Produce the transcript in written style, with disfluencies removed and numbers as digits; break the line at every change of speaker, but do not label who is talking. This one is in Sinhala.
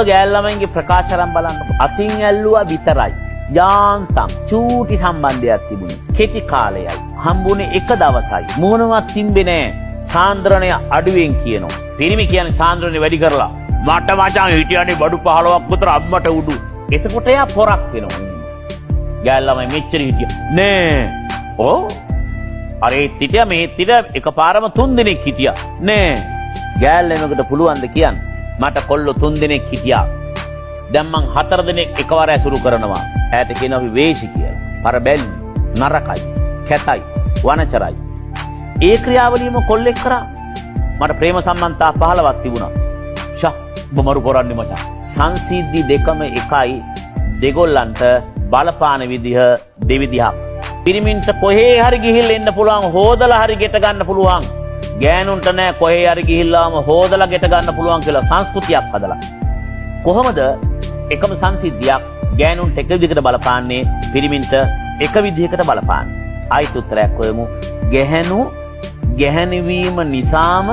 ගෑල්ලමයින්ගේ ප්‍රකාශරම් බලන්න. අතින් ඇල්ලුවා විතරයි. යාන්තම් චූටි සම්බන්ධයක් තිබුණේ. කෙටි කාලයයි. හම්බුනේ එක දවසයි. මොනවත් තිබ්බේ නෑ. සාන්ද්‍රණය අඩුවෙන් කියනවා. පිරිමි කියන්නේ සාන්ද්‍රණය වැඩි කරලා මට මචං හිටියනේ බඩු 15ක් විතර අම්මට උඩු. එතකොට එයා පොරක් වෙනවා. ගෑල්ලමයි මෙච්චර හිටිය නෑ. ඕ අර ඒ හිටියා මේ හිටියා එකපාරම 3 දිනක් හිටියා. නෑ. ගෑල්ලෙමකට පුළුවන්ද කියන්න? මට කොල්ලෝ 3 දිනක් හිටියා. දැන් මං 4 දිනක් එකවර ඇසුරු කරනවා. ඈට කියනවා අපි වේශි කියලා. අර බැලි නරකයි, කැතයි, වනචරයි. ඒ ක්‍රියාවලියම කොල්ලෙක් කරා. මට ප්‍රේම සම්බන්ධතා 15ක් තිබුණා. ෂා බොමරු කරන්නේ මචං. සංසිද්ධි දෙකම එකයි. දෙගොල්ලන්ට බලපාන විදිහ දෙවිදිහක්. පිරිමින්ට කොහේ හරි ගිහිල්ලා එන්න පුළුවන්, හොදලා හරි ගෙට ගන්න පුළුවන්. ගෑනුන්ට නෑ කොහේ හරි ගිහිල්ලාම හොදලා ගෙට ගන්න පුළුවන් කියලා සංස්කෘතියක් හදලා. කොහොමද එකම සංසිද්ධියක් ගෑනුන්ට එක විදිහකට බලපාන්නේ, පිරිමින්ට එක විදිහකට බලපාන්නේ? ආයිත් උත්තරයක් හොයමු. ගැහැණු ගැහැණි වීම නිසාම